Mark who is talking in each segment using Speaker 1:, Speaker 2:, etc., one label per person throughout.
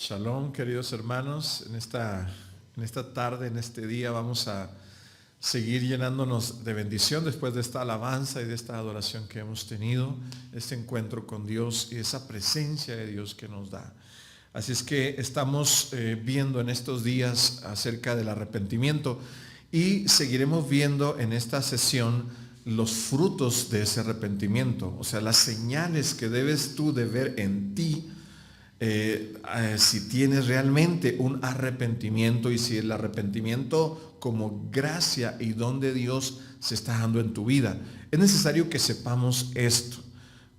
Speaker 1: Shalom, queridos hermanos. En esta tarde, en este día, vamos a seguir llenándonos de bendición después de esta alabanza y de esta adoración que hemos tenido, este encuentro con Dios y esa presencia de Dios que nos da. Así es que estamos viendo en estos días acerca del arrepentimiento y seguiremos viendo en esta sesión los frutos de ese arrepentimiento, o sea, las señales que debes tú de ver en ti. Si tienes realmente un arrepentimiento y si el arrepentimiento como gracia y don de Dios se está dando en tu vida. Es necesario que sepamos esto.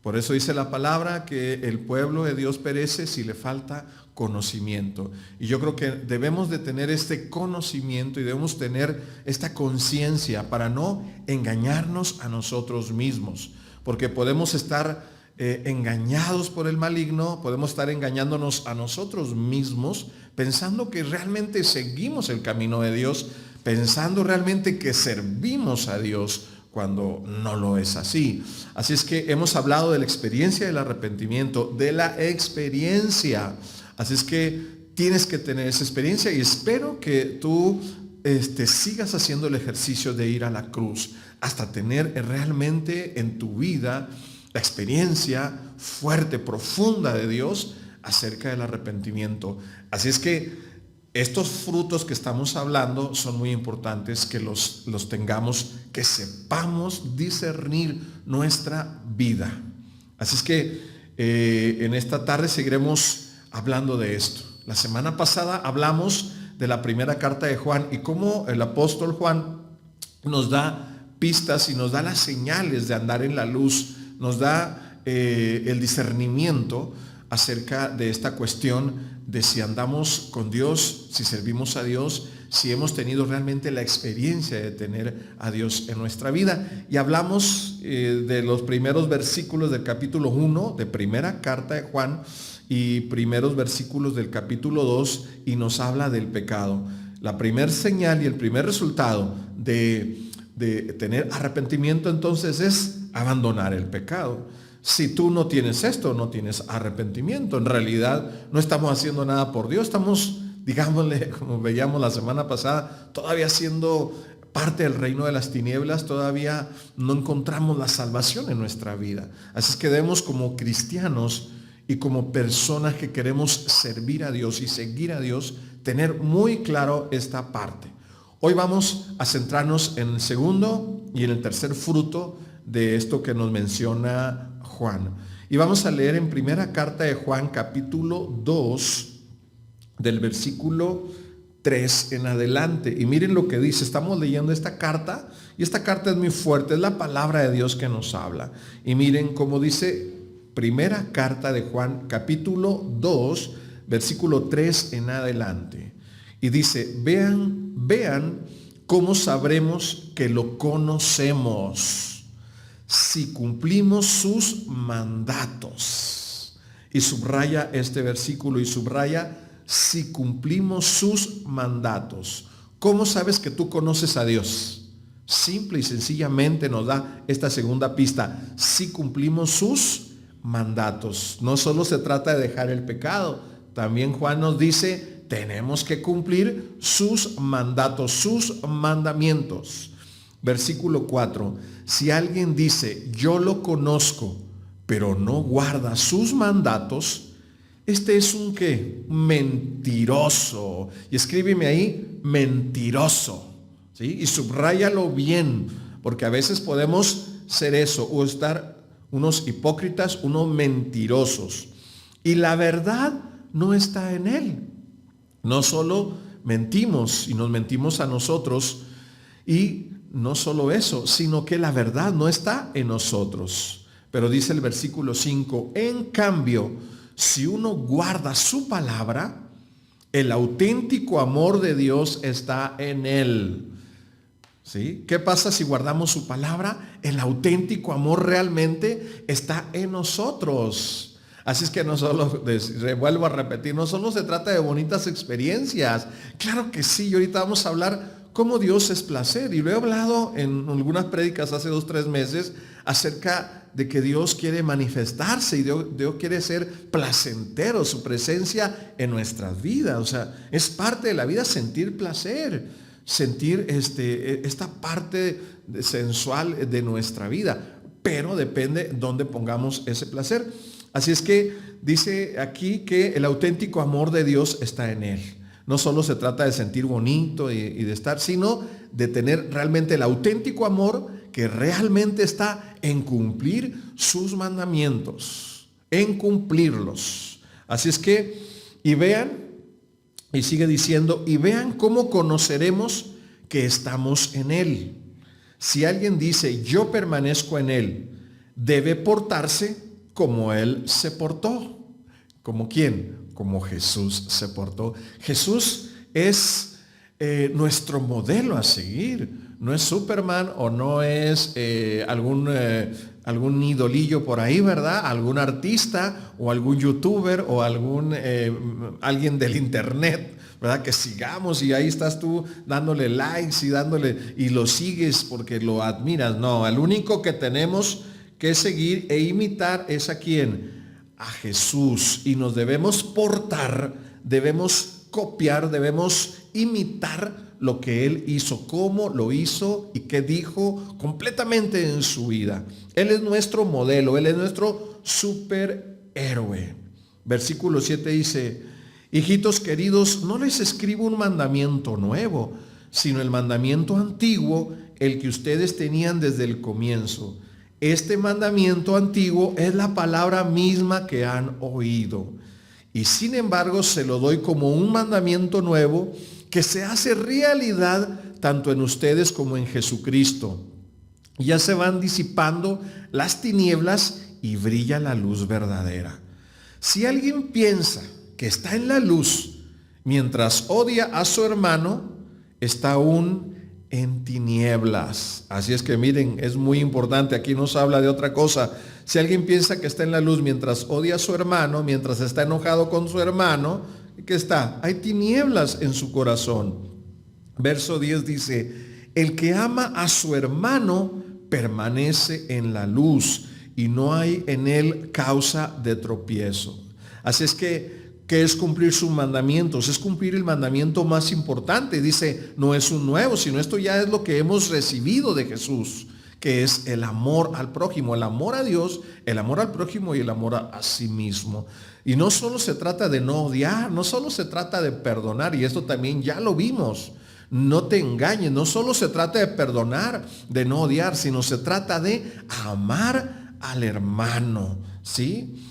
Speaker 1: Por eso dice la palabra que el pueblo de Dios perece si le falta conocimiento. Y yo creo que debemos de tener este conocimiento y debemos tener esta conciencia para no engañarnos a nosotros mismos. Porque podemos estar engañados por el maligno, podemos estar engañándonos a nosotros mismos, pensando que realmente seguimos el camino de Dios, pensando realmente que servimos a Dios, cuando no lo es así. Así es que hemos hablado de la experiencia del arrepentimiento, de la experiencia. Así es que tienes que tener esa experiencia y espero que tú sigas haciendo el ejercicio de ir a la cruz hasta tener realmente en tu vida la experiencia fuerte, profunda de Dios acerca del arrepentimiento. Así es que estos frutos que estamos hablando son muy importantes que los tengamos, que sepamos discernir nuestra vida. Así es que en esta tarde seguiremos hablando de esto. La semana pasada hablamos de la primera carta de Juan y cómo el apóstol Juan nos da pistas y nos da las señales de andar en la luz, nos da el discernimiento acerca de esta cuestión de si andamos con Dios, si servimos a Dios, si hemos tenido realmente la experiencia de tener a Dios en nuestra vida. Y hablamos de los primeros versículos del capítulo 1 de primera carta de Juan y primeros versículos del capítulo 2 y nos habla del pecado. La primer señal y el primer resultado de tener arrepentimiento entonces es abandonar el pecado. Si tú no tienes esto, no tienes arrepentimiento. En realidad no estamos haciendo nada por Dios. Estamos, digámosle, como veíamos la semana pasada, todavía siendo parte del reino de las tinieblas. Todavía no encontramos la salvación en nuestra vida. Así es que debemos, como cristianos y como personas que queremos servir a Dios y seguir a Dios, tener muy claro esta parte. Hoy vamos a centrarnos en el segundo y en el tercer fruto de esto que nos menciona Juan. Y vamos a leer en primera carta de Juan, capítulo 2, del versículo 3 en adelante. Y miren lo que dice. Estamos leyendo esta carta y esta carta es muy fuerte. Es la palabra de Dios que nos habla. Y miren cómo dice primera carta de Juan, capítulo 2, versículo 3 en adelante. Y dice, vean cómo sabremos que lo conocemos si cumplimos sus mandatos. Y subraya este versículo y subraya, si cumplimos sus mandatos. ¿Cómo sabes que tú conoces a Dios? Simple y sencillamente nos da esta segunda pista, si cumplimos sus mandatos. No solo se trata de dejar el pecado, también Juan nos dice, tenemos que cumplir sus mandatos, sus mandamientos. Versículo 4, si alguien dice, yo lo conozco, pero no guarda sus mandatos, este es un ¿qué? Mentiroso. Y escríbeme ahí, mentiroso. ¿Sí? Y subráyalo bien, porque a veces podemos ser eso, o estar unos hipócritas, unos mentirosos. Y la verdad no está en él. No solo mentimos y nos mentimos a nosotros, y no solo eso, sino que la verdad no está en nosotros. Pero dice el versículo 5, en cambio, si uno guarda su palabra, el auténtico amor de Dios está en él. ¿Sí? ¿Qué pasa si guardamos su palabra? El auténtico amor realmente está en nosotros. Así es que no solo, vuelvo a repetir, no solo se trata de bonitas experiencias. Claro que sí, y ahorita vamos a hablar cómo Dios es placer. Y lo he hablado en algunas prédicas hace 2-3 meses acerca de que Dios quiere manifestarse y Dios quiere ser placentero, su presencia en nuestras vidas. O sea, es parte de la vida sentir placer, sentir esta parte sensual de nuestra vida, pero depende dónde pongamos ese placer. Así es que dice aquí que el auténtico amor de Dios está en Él. No solo se trata de sentir bonito y de estar, sino de tener realmente el auténtico amor que realmente está en cumplir sus mandamientos, en cumplirlos. Así es que, y vean, y sigue diciendo, y vean cómo conoceremos que estamos en Él. Si alguien dice, yo permanezco en Él, debe portarse como Él se portó. ¿Como quién? Como Jesús se portó. Jesús es nuestro modelo a seguir. No es Superman o no es algún idolillo por ahí, ¿verdad? Algún artista o algún youtuber o alguien del internet, ¿verdad? Que sigamos y ahí estás tú dándole likes y lo sigues porque lo admiras. No, el único que tenemos que seguir e imitar es a quién, a Jesús, y nos debemos portar, debemos copiar, debemos imitar lo que Él hizo, cómo lo hizo y qué dijo completamente en su vida. Él es nuestro modelo, Él es nuestro superhéroe. Versículo 7 dice, hijitos queridos, no les escribo un mandamiento nuevo, sino el mandamiento antiguo, el que ustedes tenían desde el comienzo. Este mandamiento antiguo es la palabra misma que han oído. Y sin embargo se lo doy como un mandamiento nuevo que se hace realidad tanto en ustedes como en Jesucristo. Ya se van disipando las tinieblas y brilla la luz verdadera. Si alguien piensa que está en la luz mientras odia a su hermano, está aún en tinieblas. Así es que miren, es muy importante, aquí nos habla de otra cosa. Si alguien piensa que está en la luz mientras odia a su hermano, mientras está enojado con su hermano, ¿qué está? Hay tinieblas en su corazón. Verso 10 dice, el que ama a su hermano permanece en la luz y no hay en él causa de tropiezo. Así es que, ¿qué es cumplir sus mandamientos? Es cumplir el mandamiento más importante. Dice, no es un nuevo, sino esto ya es lo que hemos recibido de Jesús, que es el amor al prójimo, el amor a Dios, el amor al prójimo y el amor a sí mismo. Y no solo se trata de no odiar, no solo se trata de perdonar, y esto también ya lo vimos. No te engañes, no solo se trata de perdonar, de no odiar, sino se trata de amar al hermano, ¿sí?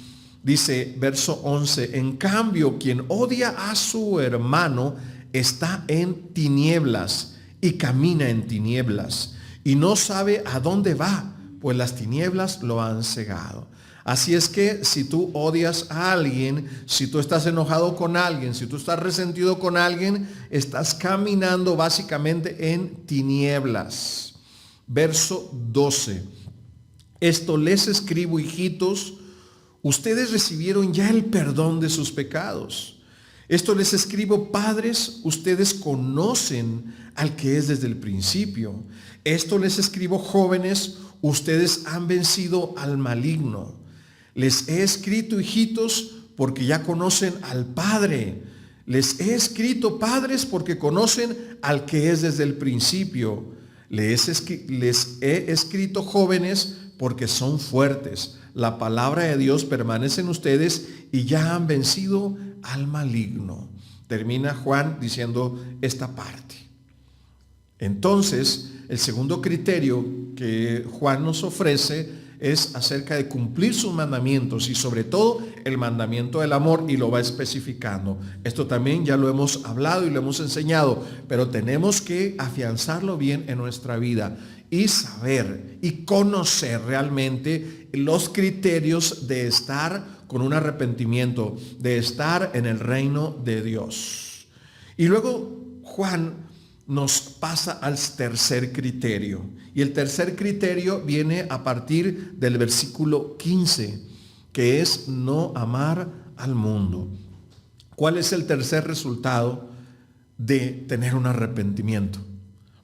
Speaker 1: Dice verso 11, en cambio, quien odia a su hermano está en tinieblas y camina en tinieblas y no sabe a dónde va, pues las tinieblas lo han cegado. Así es que si tú odias a alguien, si tú estás enojado con alguien, si tú estás resentido con alguien, estás caminando básicamente en tinieblas. Verso 12, esto les escribo, hijitos, ustedes recibieron ya el perdón de sus pecados. Esto les escribo, padres, ustedes conocen al que es desde el principio. Esto les escribo, jóvenes, ustedes han vencido al maligno. Les he escrito, hijitos, porque ya conocen al Padre. Les he escrito, padres, porque conocen al que es desde el principio. Les he escrito, jóvenes, porque son fuertes. La palabra de Dios permanece en ustedes y ya han vencido al maligno. Termina Juan diciendo esta parte. Entonces, el segundo criterio que Juan nos ofrece es acerca de cumplir sus mandamientos y sobre todo el mandamiento del amor, y lo va especificando. Esto también ya lo hemos hablado y lo hemos enseñado, pero tenemos que afianzarlo bien en nuestra vida y saber y conocer realmente los criterios de estar con un arrepentimiento, de estar en el reino de Dios. Y luego Juan nos pasa al tercer criterio. Y el tercer criterio viene a partir del versículo 15, que es no amar al mundo. ¿Cuál es el tercer resultado de tener un arrepentimiento?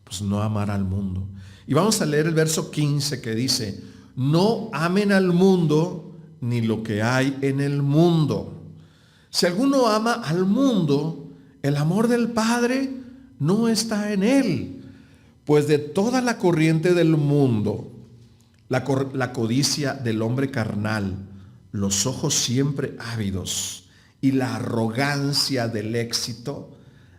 Speaker 1: Pues no amar al mundo. Y vamos a leer el verso 15 que dice, no amen al mundo ni lo que hay en el mundo. Si alguno ama al mundo, el amor del Padre no está en él. Pues de toda la corriente del mundo, la codicia del hombre carnal, los ojos siempre ávidos y la arrogancia del éxito,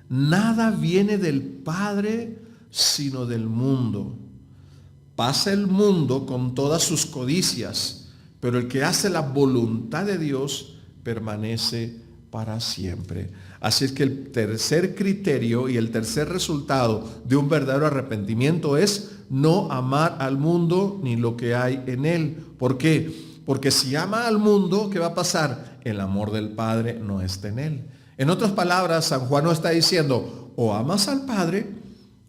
Speaker 1: nada viene del Padre sino del mundo. Pasa el mundo con todas sus codicias, pero el que hace la voluntad de Dios permanece para siempre. Así es que el tercer criterio y el tercer resultado de un verdadero arrepentimiento es no amar al mundo ni lo que hay en él. ¿Por qué? Porque si ama al mundo, ¿qué va a pasar? El amor del Padre no está en él. En otras palabras, San Juan no está diciendo, o amas al Padre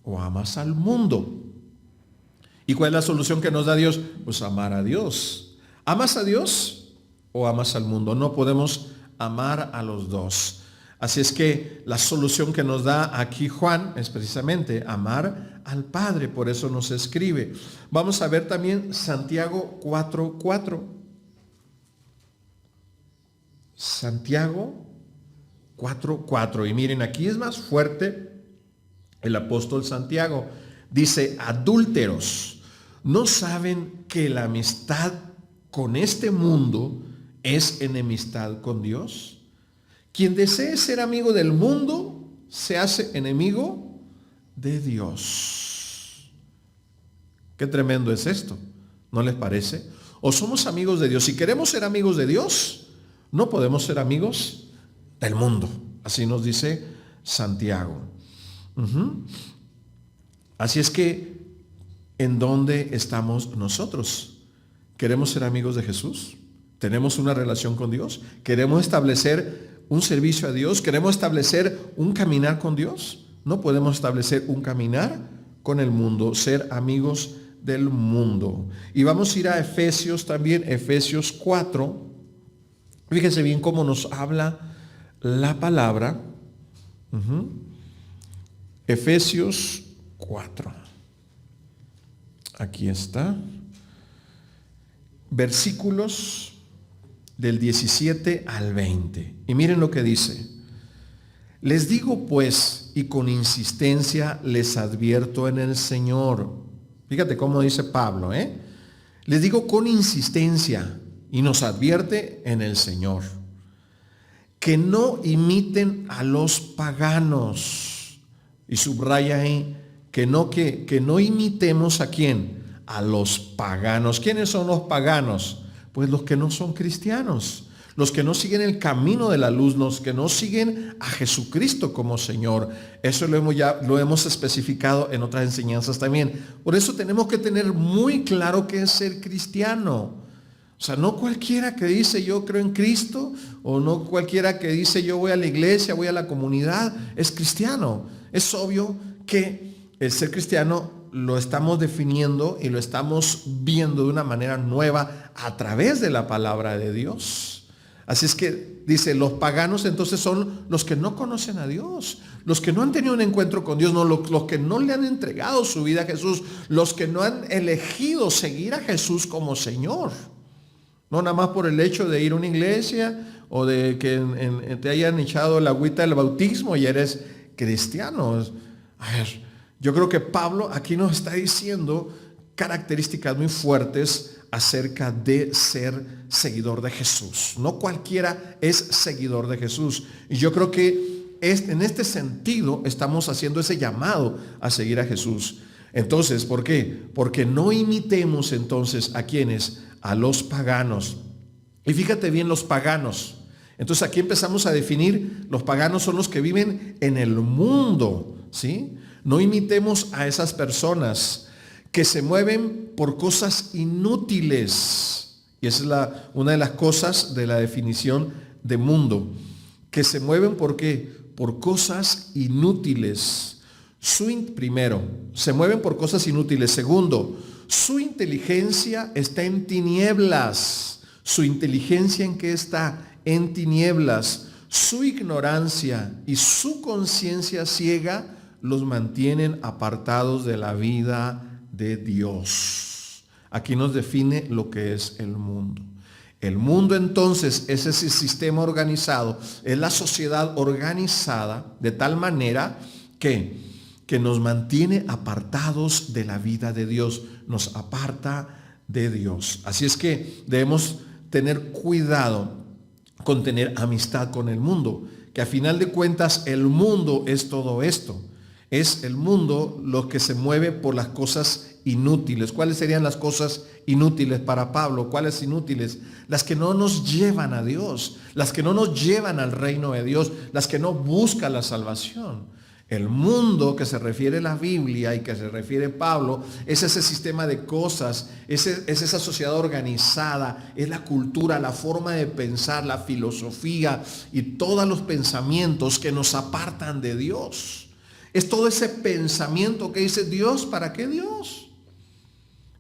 Speaker 1: o amas al mundo. ¿Y cuál es la solución que nos da Dios? Pues amar a Dios. ¿Amas a Dios o amas al mundo? No podemos amar a los dos. Así es que la solución que nos da aquí Juan es precisamente amar al Padre. Por eso nos escribe. Vamos a ver también Santiago 4:4. Santiago 4:4. Y miren, aquí es más fuerte el apóstol Santiago. Dice, adúlteros, ¿no saben que la amistad con este mundo es enemistad con Dios? Quien desee ser amigo del mundo se hace enemigo de Dios. Qué tremendo es esto, ¿no les parece? O somos amigos de Dios. Si queremos ser amigos de Dios, no podemos ser amigos del mundo. Así nos dice Santiago. Así es que, ¿en dónde estamos nosotros? ¿Queremos ser amigos de Jesús? ¿Tenemos una relación con Dios? ¿Queremos establecer un servicio a Dios? ¿Queremos establecer un caminar con Dios? No podemos establecer un caminar con el mundo, ser amigos del mundo. Y vamos a ir a Efesios también, Efesios 4. Fíjense bien cómo nos habla la palabra. Efesios 4. Aquí está. Versículos del 17 al 20. Y miren lo que dice. Les digo pues, y con insistencia les advierto en el Señor. Fíjate cómo dice Pablo, Les digo con insistencia y nos advierte en el Señor. Que no imiten a los paganos. Y subraya ahí, que no imitemos ¿a quién? A los paganos. ¿Quiénes son los paganos? Pues los que no son cristianos, los que no siguen el camino de la luz, los que no siguen a Jesucristo como Señor. Eso lo hemos especificado en otras enseñanzas también. Por eso tenemos que tener muy claro qué es ser cristiano. O sea, no cualquiera que dice yo creo en Cristo, o no cualquiera que dice yo voy a la iglesia, voy a la comunidad, es cristiano. Es obvio que el ser cristiano lo estamos definiendo y lo estamos viendo de una manera nueva a través de la palabra de Dios. Así es que dice, los paganos entonces son los que no conocen a Dios, los que no han tenido un encuentro con Dios, no, los que no le han entregado su vida a Jesús, los que no han elegido seguir a Jesús como Señor. No nada más por el hecho de ir a una iglesia o de que te hayan echado la agüita del bautismo y eres cristiano. A ver, yo creo que Pablo aquí nos está diciendo características muy fuertes acerca de ser seguidor de Jesús. No cualquiera es seguidor de Jesús. Y yo creo que en este sentido estamos haciendo ese llamado a seguir a Jesús. Entonces, ¿por qué? Porque no imitemos entonces a quienes, a los paganos. Y fíjate bien, los paganos. Entonces aquí empezamos a definir, los paganos son los que viven en el mundo, ¿sí? No imitemos a esas personas que se mueven por cosas inútiles. Y esa es una de las cosas de la definición de mundo. Que se mueven ¿por qué? Por cosas inútiles. Primero, se mueven por cosas inútiles. Segundo, su inteligencia está en tinieblas. ¿Su inteligencia en qué está? En tinieblas. Su ignorancia y su conciencia ciega los mantienen apartados de la vida de Dios. Aquí nos define lo que es el mundo. El mundo entonces es ese sistema organizado, es la sociedad organizada de tal manera que nos mantiene apartados de la vida de Dios, nos aparta de Dios. Así es que debemos tener cuidado con tener amistad con el mundo, que a final de cuentas el mundo es todo esto. Es el mundo lo que se mueve por las cosas inútiles. ¿Cuáles serían las cosas inútiles para Pablo? ¿Cuáles inútiles? Las que no nos llevan a Dios, las que no nos llevan al reino de Dios, las que no buscan la salvación. El mundo que se refiere la Biblia y que se refiere Pablo es ese sistema de cosas, es esa sociedad organizada, es la cultura, la forma de pensar, la filosofía y todos los pensamientos que nos apartan de Dios. Es todo ese pensamiento que dice Dios, ¿para qué Dios?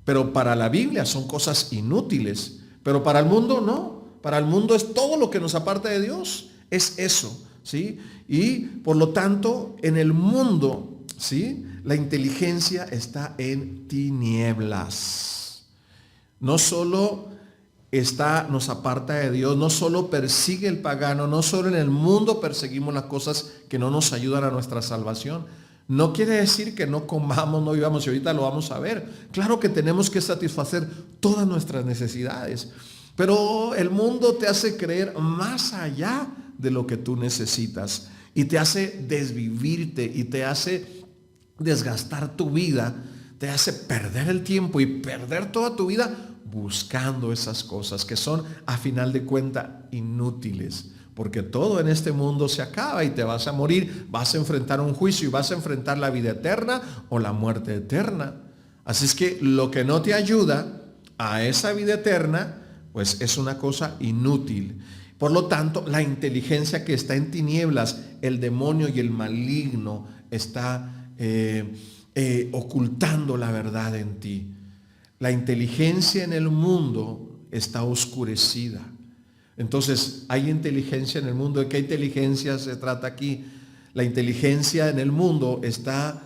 Speaker 1: Pero para la Biblia son cosas inútiles, pero para el mundo no. Para el mundo es todo lo que nos aparta de Dios, es eso, ¿sí? Y por lo tanto, en el mundo, ¿sí?, la inteligencia está en tinieblas. No solo nos aparta de Dios, no solo persigue el pagano, no solo en el mundo perseguimos las cosas que no nos ayudan a nuestra salvación. No quiere decir que no comamos, no vivamos, y ahorita lo vamos a ver. Claro que tenemos que satisfacer todas nuestras necesidades, pero el mundo te hace creer más allá de lo que tú necesitas y te hace desvivirte y te hace desgastar tu vida, te hace perder el tiempo y perder toda tu vida buscando esas cosas que son a final de cuentas inútiles, porque todo en este mundo se acaba y te vas a morir, vas a enfrentar un juicio y vas a enfrentar la vida eterna o la muerte eterna. Así es que lo que no te ayuda a esa vida eterna, pues es una cosa inútil. Por lo tanto, la inteligencia que está en tinieblas, el demonio y el maligno está ocultando la verdad en ti. La inteligencia en el mundo está oscurecida. Entonces, hay inteligencia en el mundo. ¿De qué inteligencia se trata aquí? La inteligencia en el mundo está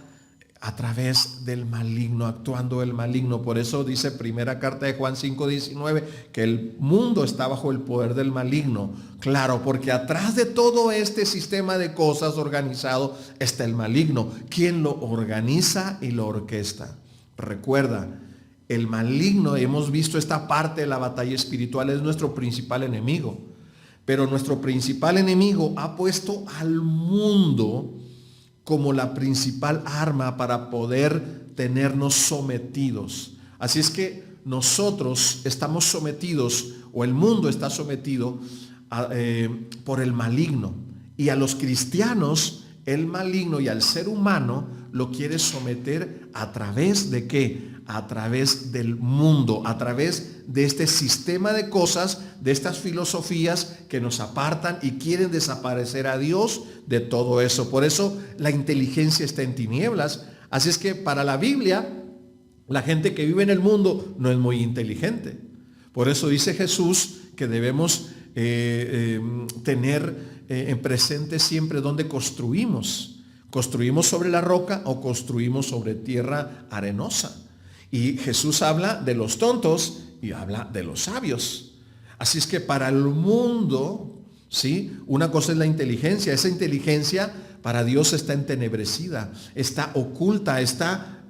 Speaker 1: a través del maligno, actuando el maligno. Por eso dice primera carta de Juan 5:19 que el mundo está bajo el poder del maligno. Claro, porque atrás de todo este sistema de cosas organizado está el maligno, quien lo organiza y lo orquesta. Recuerda, el maligno, hemos visto esta parte de la batalla espiritual, es nuestro principal enemigo. Pero nuestro principal enemigo ha puesto al mundo como la principal arma para poder tenernos sometidos. Así es que nosotros estamos sometidos, o el mundo está sometido por el maligno. Y a los cristianos, el maligno y al ser humano lo quiere someter a través de ¿qué? A través del mundo, a través de este sistema de cosas, de estas filosofías que nos apartan y quieren desaparecer a Dios de todo eso. Por eso la inteligencia está en tinieblas. Así es que para la Biblia, la gente que vive en el mundo no es muy inteligente. Por eso dice Jesús que debemos tener en presente siempre donde construimos. ¿Construimos sobre la roca o construimos sobre tierra arenosa? Y Jesús habla de los tontos y habla de los sabios. Así es que para el mundo, ¿sí?, una cosa es la inteligencia. Esa inteligencia para Dios está entenebrecida, está oculta, está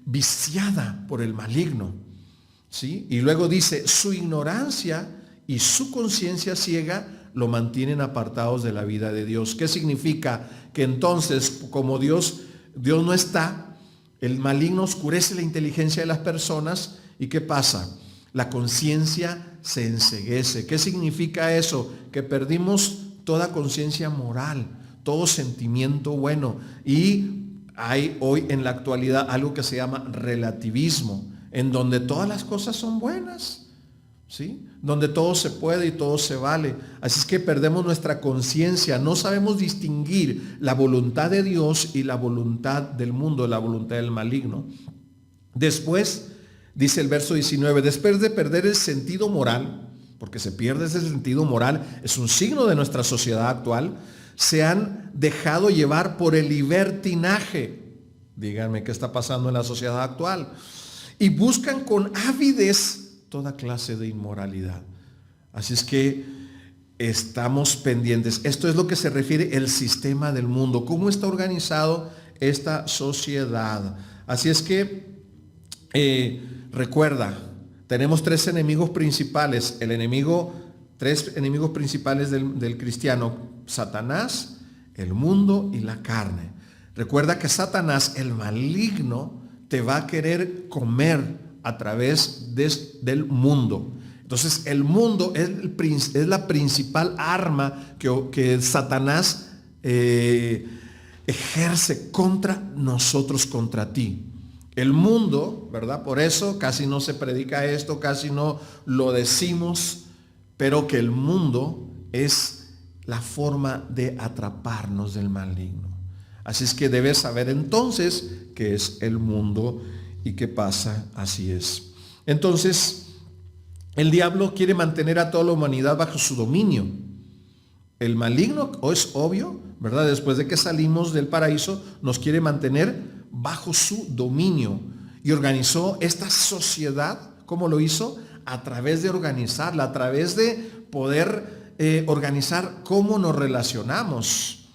Speaker 1: viciada por el maligno, ¿sí? Y luego dice, su ignorancia y su conciencia ciega lo mantienen apartados de la vida de Dios. ¿Qué significa? Que entonces, como Dios no está, el maligno oscurece la inteligencia de las personas. ¿Y qué pasa? La conciencia se enceguece. ¿Qué significa eso? Que perdimos toda conciencia moral, todo sentimiento bueno. Y hay hoy en la actualidad algo que se llama relativismo, en donde todas las cosas son buenas, ¿sí? Donde todo se puede y todo se vale. Así es que perdemos nuestra conciencia, no sabemos distinguir la voluntad de Dios y la voluntad del mundo, la voluntad del maligno. Después, dice el verso 19, después de perder el sentido moral, porque se pierde ese sentido moral, es un signo de nuestra sociedad actual, se han dejado llevar por el libertinaje. Díganme qué está pasando en la sociedad actual. Y buscan con avidez toda clase de inmoralidad. Así es que estamos pendientes. Esto es lo que se refiere el sistema del mundo. ¿Cómo está organizado esta sociedad? Así es que recuerda, tenemos tres enemigos principales. Tres enemigos principales del cristiano: Satanás, el mundo y la carne. Recuerda que Satanás, el maligno, te va a querer comer a través del mundo. Entonces el mundo es la principal arma que Satanás ejerce contra nosotros, contra ti. El mundo, ¿verdad? Por eso casi no se predica esto, casi no lo decimos, pero que el mundo es la forma de atraparnos del maligno. Así es que debes saber entonces qué es el mundo y qué pasa. Así es. Entonces, el diablo quiere mantener a toda la humanidad bajo su dominio. El maligno, es obvio, ¿verdad? Después de que salimos del paraíso, nos quiere mantener bajo su dominio. Y organizó esta sociedad. ¿Cómo lo hizo? A través de organizarla, a través de poder organizar cómo nos relacionamos.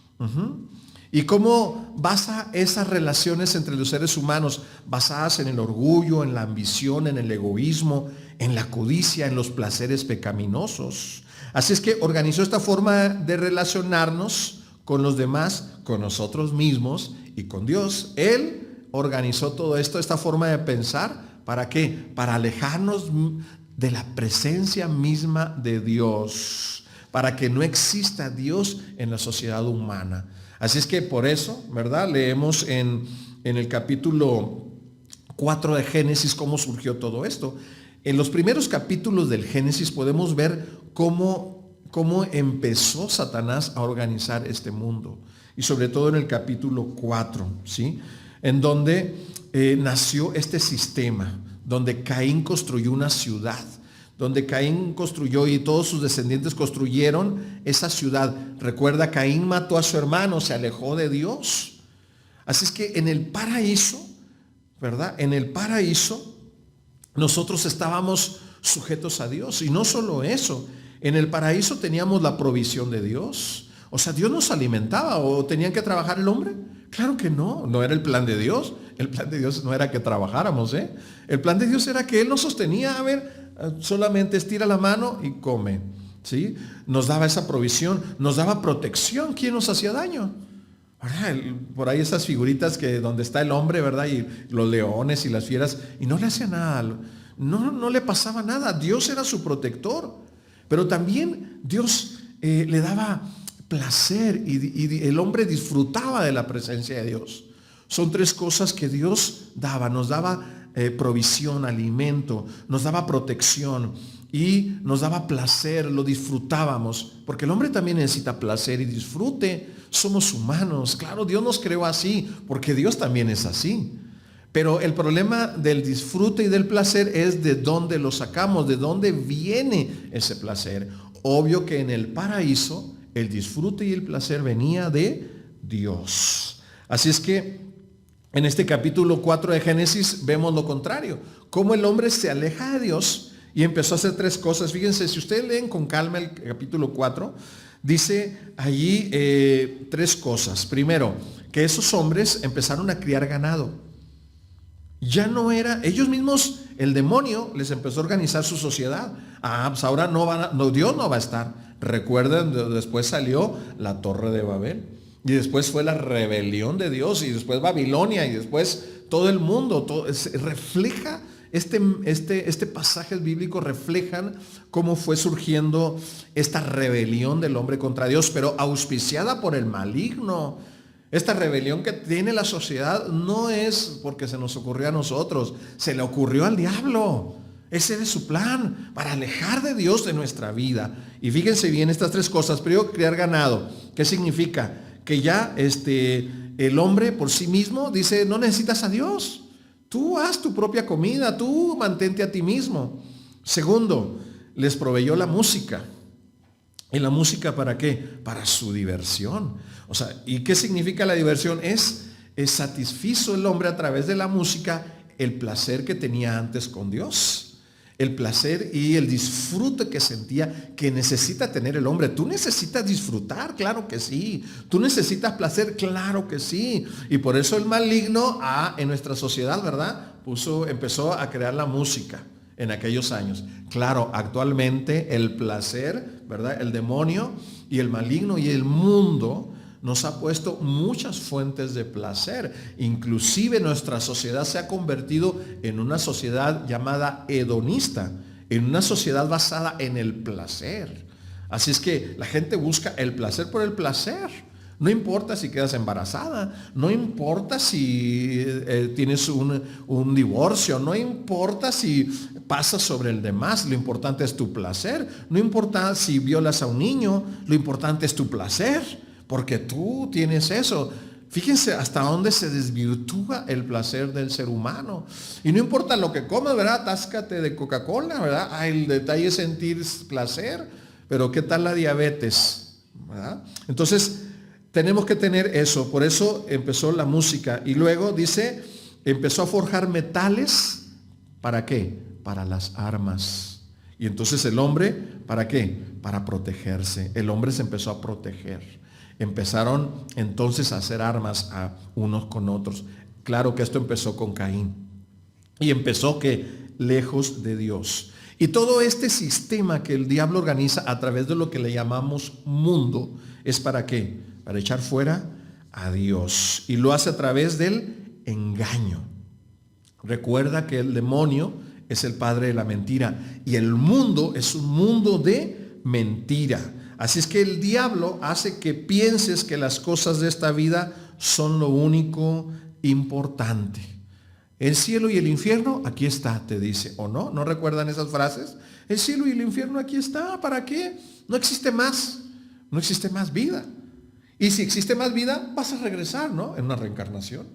Speaker 1: ¿Y cómo basa esas relaciones entre los seres humanos? Basadas en el orgullo, en la ambición, en el egoísmo, en la codicia, en los placeres pecaminosos. Así es que organizó esta forma de relacionarnos con los demás, con nosotros mismos y con Dios. Él organizó todo esto, esta forma de pensar. ¿Para qué? Para alejarnos de la presencia misma de Dios. Para que no exista Dios en la sociedad humana. Así es que por eso, ¿verdad? Leemos en el capítulo 4 de Génesis cómo surgió todo esto. En los primeros capítulos del Génesis podemos ver cómo empezó Satanás a organizar este mundo. Y sobre todo en el capítulo 4, ¿sí? En donde nació este sistema, donde Caín construyó una ciudad. Donde Caín construyó y todos sus descendientes construyeron esa ciudad. Recuerda, Caín mató a su hermano, se alejó de Dios. Así es que en el paraíso, ¿verdad? En el paraíso nosotros estábamos sujetos a Dios. Y no solo eso, en el paraíso teníamos la provisión de Dios. O sea, Dios nos alimentaba. ¿O tenían que trabajar el hombre? Claro que no, no era el plan de Dios. El plan de Dios no era que trabajáramos, ¿eh? El plan de Dios era que Él nos sostenía. A ver, solamente estira la mano y come, ¿sí? Nos daba esa provisión, nos daba protección. ¿Quién nos hacía daño? ¿Verdad? Por ahí esas figuritas que donde está el hombre, ¿verdad? Y los leones y las fieras, y no le hacía nada, no le pasaba nada. Dios era su protector, pero también Dios le daba placer y el hombre disfrutaba de la presencia de Dios. Son tres cosas que Dios daba. Nos daba provisión, alimento, nos daba protección y nos daba placer, lo disfrutábamos, porque el hombre también necesita placer y disfrute. Somos humanos, claro, Dios nos creó así, porque Dios también es así. Pero el problema del disfrute y del placer es de dónde lo sacamos, de dónde viene ese placer. Obvio que en el paraíso el disfrute y el placer venía de Dios. Así es que en este capítulo 4 de Génesis vemos lo contrario, cómo el hombre se aleja de Dios y empezó a hacer tres cosas. Fíjense, si ustedes leen con calma el capítulo 4, dice allí tres cosas. Primero, que esos hombres empezaron a criar ganado. Ya no era, ellos mismos, el demonio les empezó a organizar su sociedad. Pues ahora Dios no va a estar. Recuerden, después salió la Torre de Babel. Y después fue la rebelión de Dios, y después Babilonia, y después todo el mundo. Refleja, este pasaje bíblico reflejan cómo fue surgiendo esta rebelión del hombre contra Dios, pero auspiciada por el maligno. Esta rebelión que tiene la sociedad no es porque se nos ocurrió a nosotros, se le ocurrió al diablo. Ese es su plan, para alejar de Dios de nuestra vida. Y fíjense bien estas tres cosas. Primero, criar ganado. ¿Qué significa? Que ya el hombre por sí mismo dice, no necesitas a Dios. Tú haz tu propia comida, tú mantente a ti mismo. Segundo, les proveyó la música. ¿Y la música para qué? Para su diversión. O sea, ¿y qué significa la diversión? Es satisfizo el hombre a través de la música el placer que tenía antes con Dios. El placer y el disfrute que sentía que necesita tener el hombre. Tú necesitas disfrutar, claro que sí. Tú necesitas placer, claro que sí. Y por eso el maligno en nuestra sociedad, ¿verdad? Empezó a crear la música en aquellos años. Claro, actualmente el placer, ¿verdad? El demonio y el maligno y el mundo nos ha puesto muchas fuentes de placer. Inclusive nuestra sociedad se ha convertido en una sociedad llamada hedonista, en una sociedad basada en el placer. Así es que la gente busca el placer por el placer. No importa si quedas embarazada, no importa si tienes un divorcio, no importa si pasas sobre el demás, lo importante es tu placer. No importa si violas a un niño, lo importante es tu placer. Porque tú tienes eso. Fíjense hasta dónde se desvirtúa el placer del ser humano. Y no importa lo que comas, ¿verdad? Atáscate de Coca-Cola, ¿verdad? El detalle es sentir placer. Pero ¿qué tal la diabetes? ¿Verdad? Entonces, tenemos que tener eso. Por eso empezó la música. Y luego dice, empezó a forjar metales. ¿Para qué? Para las armas. Y entonces el hombre, ¿para qué? Para protegerse. El hombre se empezó a proteger. Empezaron entonces a hacer armas a unos con otros. Claro que esto empezó con Caín. Y empezó que lejos de Dios. Y todo este sistema que el diablo organiza a través de lo que le llamamos mundo, ¿es para qué? Para echar fuera a Dios. Y lo hace a través del engaño. Recuerda que el demonio es el padre de la mentira. Y el mundo es un mundo de mentira. Así es que el diablo hace que pienses que las cosas de esta vida son lo único importante. El cielo y el infierno, aquí está, te dice. ¿O no? ¿No recuerdan esas frases? El cielo y el infierno, aquí está. ¿Para qué? No existe más. No existe más vida. Y si existe más vida, vas a regresar, ¿no? En una reencarnación.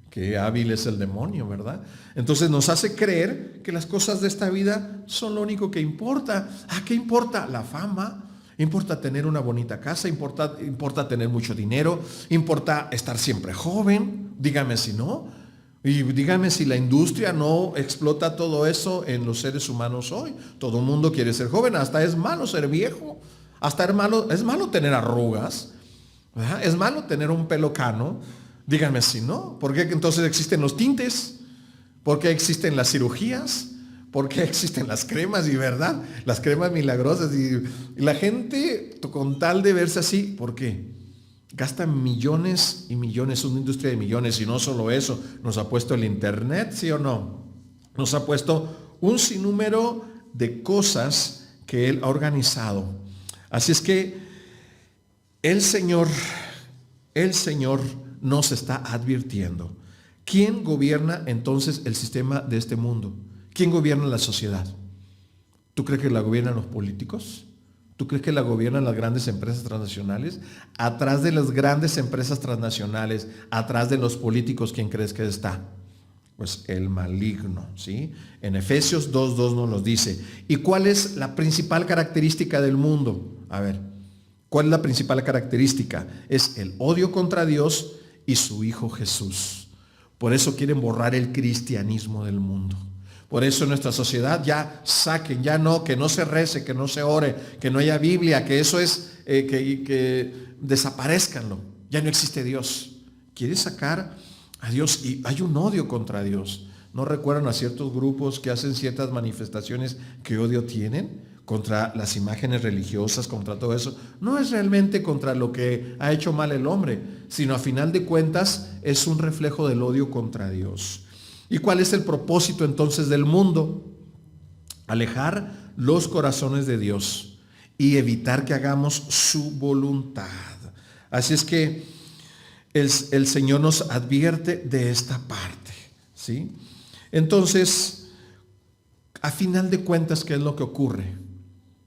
Speaker 1: Qué hábil es el demonio, ¿verdad? Entonces nos hace creer que las cosas de esta vida son lo único que importa. ¿Qué importa? La fama. Importa tener una bonita casa, importa tener mucho dinero, importa estar siempre joven, dígame si no, y dígame si la industria no explota todo eso en los seres humanos hoy. Todo el mundo quiere ser joven, hasta es malo ser viejo, hasta es malo tener arrugas, ¿verdad? Es malo tener un pelo cano, dígame si no. ¿Por qué entonces existen los tintes? ¿Por qué existen las cirugías? ¿Por qué existen las cremas? Y verdad, las cremas milagrosas. Y la gente, con tal de verse así, ¿por qué? Gasta millones y millones, una industria de millones. Y no solo eso, nos ha puesto el internet, ¿sí o no? Nos ha puesto un sinnúmero de cosas que Él ha organizado. Así es que el Señor nos está advirtiendo. ¿Quién gobierna entonces el sistema de este mundo? ¿Quién gobierna la sociedad? ¿Tú crees que la gobiernan los políticos? ¿Tú crees que la gobiernan las grandes empresas transnacionales? Atrás de las grandes empresas transnacionales, atrás de los políticos, ¿quién crees que está? Pues el maligno, ¿sí? En Efesios 2:2 nos lo dice. ¿Y cuál es la principal característica del mundo? A ver, ¿cuál es la principal característica? Es el odio contra Dios y su Hijo Jesús. Por eso quieren borrar el cristianismo del mundo. Por eso en nuestra sociedad ya saquen, ya no, que no se rece, que no se ore, que no haya Biblia, que eso es, que desaparezcanlo. Ya no existe Dios. Quiere sacar a Dios y hay un odio contra Dios. ¿No recuerdan a ciertos grupos que hacen ciertas manifestaciones que odio tienen? Contra las imágenes religiosas, contra todo eso. No es realmente contra lo que ha hecho mal el hombre, sino a final de cuentas es un reflejo del odio contra Dios. ¿Y cuál es el propósito entonces del mundo? Alejar los corazones de Dios y evitar que hagamos su voluntad. Así es que el Señor nos advierte de esta parte, ¿sí? Entonces, a final de cuentas, ¿qué es lo que ocurre?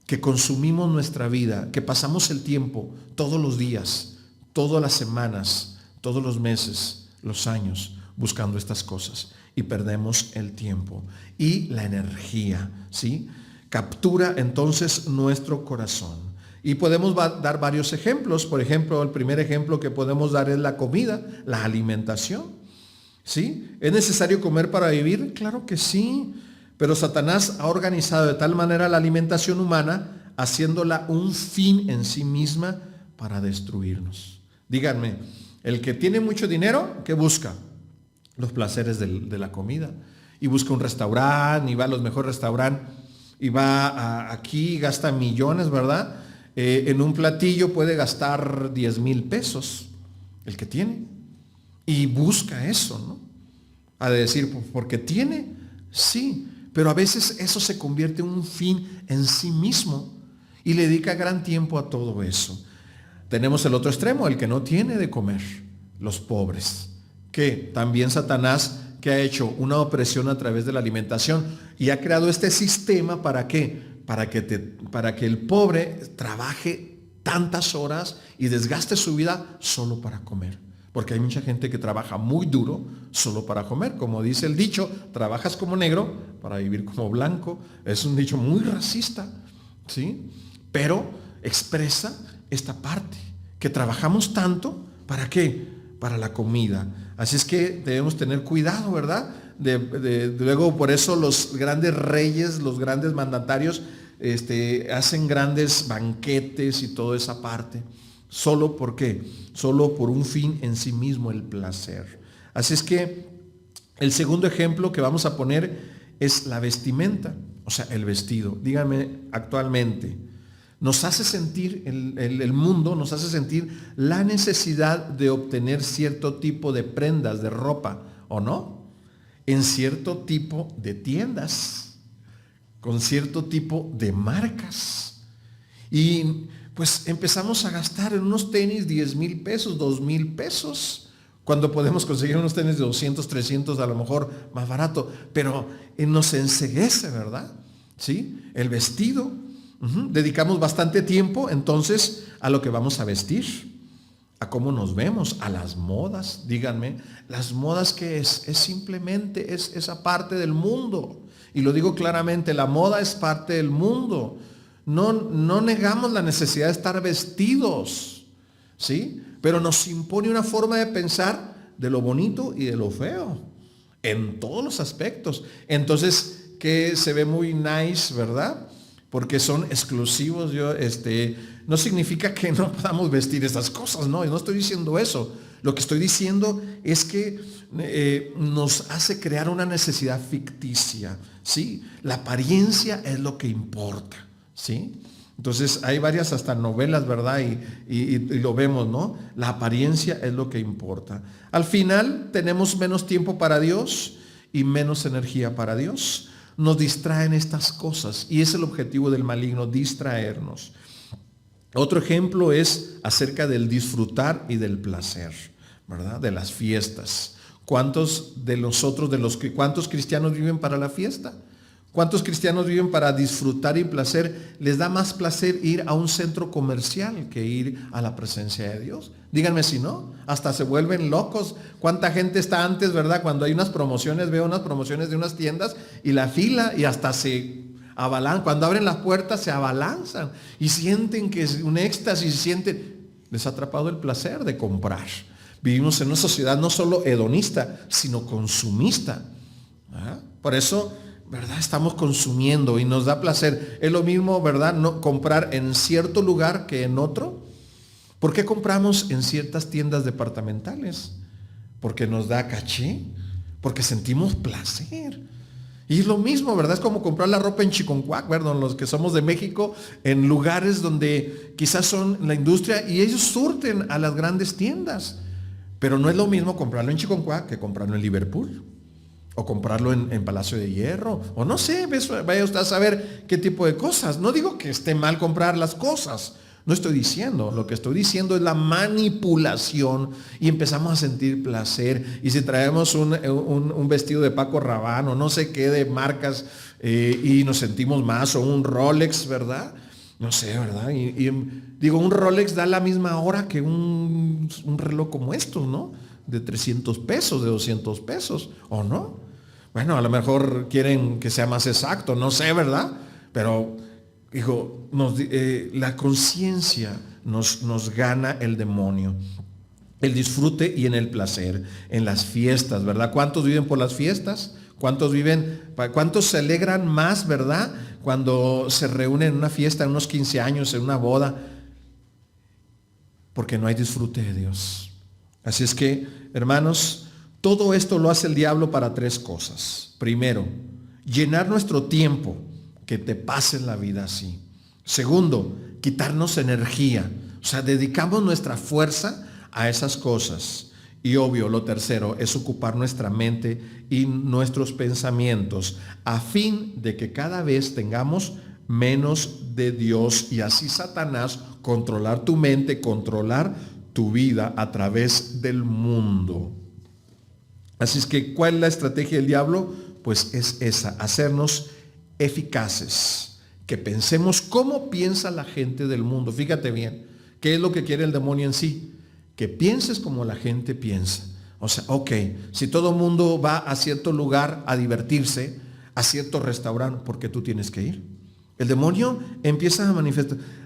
Speaker 1: Que consumimos nuestra vida, que pasamos el tiempo todos los días, todas las semanas, todos los meses, los años, buscando estas cosas. Y perdemos el tiempo y la energía, ¿sí? Captura entonces nuestro corazón. Y podemos dar varios ejemplos. Por ejemplo, el primer ejemplo que podemos dar es la comida, la alimentación. ¿Sí? ¿Es necesario comer para vivir? Claro que sí. Pero Satanás ha organizado de tal manera la alimentación humana, haciéndola un fin en sí misma para destruirnos. Díganme, el que tiene mucho dinero, ¿qué busca? Los placeres de la comida. Y busca un restaurante, y va a los mejores restaurantes, y va aquí, gasta millones, ¿verdad? En un platillo puede gastar 10,000 pesos, el que tiene. Y busca eso, ¿no? Ha de decir, porque tiene, sí, pero a veces eso se convierte en un fin en sí mismo y le dedica gran tiempo a todo eso. Tenemos el otro extremo, el que no tiene de comer, los pobres, que también Satanás, que ha hecho una opresión a través de la alimentación y ha creado este sistema. ¿Para qué? Para que el pobre trabaje tantas horas y desgaste su vida solo para comer. Porque hay mucha gente que trabaja muy duro solo para comer. Como dice el dicho, trabajas como negro para vivir como blanco. Es un dicho muy racista, ¿sí? Pero expresa esta parte, que trabajamos tanto, ¿para qué? Para la comida. Así es que debemos tener cuidado, ¿verdad? Luego por eso los grandes reyes, los grandes mandatarios, hacen grandes banquetes y toda esa parte. ¿Solo por qué? Solo por un fin en sí mismo, el placer. Así es que el segundo ejemplo que vamos a poner es la vestimenta, o sea, el vestido. Díganme, actualmente, nos hace sentir, el mundo nos hace sentir la necesidad de obtener cierto tipo de prendas, de ropa, ¿o no? En cierto tipo de tiendas, con cierto tipo de marcas. Y pues empezamos a gastar en unos tenis 10,000 pesos, 2,000 pesos, cuando podemos conseguir unos tenis de 200, 300, a lo mejor más barato, pero nos enceguece, ¿verdad? ¿Sí? El vestido. Dedicamos bastante tiempo entonces a lo que vamos a vestir, a cómo nos vemos, a las modas. Díganme, las modas, ¿qué es? Es simplemente esa parte del mundo. Y lo digo claramente, la moda es parte del mundo. No negamos la necesidad de estar vestidos, ¿sí? Pero nos impone una forma de pensar de lo bonito y de lo feo, en todos los aspectos. Entonces, que se ve muy nice, ¿verdad? Porque son exclusivos. No significa que no podamos vestir esas cosas, no estoy diciendo eso. Lo que estoy diciendo es que nos hace crear una necesidad ficticia, ¿sí? La apariencia es lo que importa, ¿sí? Entonces hay varias hasta novelas, ¿verdad? Y lo vemos, ¿no? La apariencia es lo que importa. Al final tenemos menos tiempo para Dios y menos energía para Dios. Nos distraen estas cosas y es el objetivo del maligno, distraernos. Otro ejemplo es acerca del disfrutar y del placer, ¿verdad? De las fiestas. ¿Cuántos cristianos viven para la fiesta? ¿Cuántos cristianos viven para disfrutar y placer? Les da más placer ir a un centro comercial que ir a la presencia de Dios. Díganme si no, hasta se vuelven locos. ¿Cuánta gente está antes, verdad? Cuando hay unas promociones, veo unas promociones de unas tiendas y la fila y hasta se avalanzan. Cuando abren las puertas se abalanzan y sienten que es un éxtasis, les ha atrapado el placer de comprar. Vivimos en una sociedad no solo hedonista, sino consumista. ¿Ah? Por eso, ¿verdad? Estamos consumiendo y nos da placer. Es lo mismo, ¿verdad? No comprar en cierto lugar que en otro. ¿Por qué compramos en ciertas tiendas departamentales? Porque nos da caché, porque sentimos placer. Y es lo mismo, ¿verdad? Es como comprar la ropa en Chiconcuac, ¿verdad? Los que somos de México, en lugares donde quizás son la industria y ellos surten a las grandes tiendas. Pero no es lo mismo comprarlo en Chiconcuac que comprarlo en Liverpool. O comprarlo en Palacio de Hierro. O no sé, vaya usted a saber qué tipo de cosas. No digo que esté mal comprar las cosas. No estoy diciendo. Lo que estoy diciendo es la manipulación. Y empezamos a sentir placer. Y si traemos un vestido de Paco Rabanne o no sé qué de marcas y nos sentimos más. O un Rolex, ¿verdad? No sé, ¿verdad? Y digo, un Rolex da la misma hora que un reloj como estos, ¿no? De 300 pesos, de 200 pesos. ¿O no? Bueno, a lo mejor quieren que sea más exacto, no sé, ¿verdad? Pero Dijo, la conciencia nos gana el demonio. El disfrute y en el placer, en las fiestas, ¿verdad? ¿Cuántos viven por las fiestas? ¿Cuántos se alegran más, verdad? Cuando se reúnen en una fiesta, en unos 15 años, en una boda, porque no hay disfrute de Dios. Así es que, hermanos, todo esto lo hace el diablo para 3 cosas. Primero, llenar nuestro tiempo, que te pase la vida así. Segundo, quitarnos energía, o sea, dedicamos nuestra fuerza a esas cosas. Y obvio, lo tercero es ocupar nuestra mente y nuestros pensamientos a fin de que cada vez tengamos menos de Dios y así Satanás controlar tu mente, controlar tu vida a través del mundo. Así es que, ¿cuál es la estrategia del diablo? Pues es esa, hacernos eficaces, que pensemos cómo piensa la gente del mundo. Fíjate bien, ¿qué es lo que quiere el demonio en sí? Que pienses como la gente piensa. O sea, ok, si todo el mundo va a cierto lugar a divertirse, a cierto restaurante, ¿por qué tú tienes que ir? El demonio empieza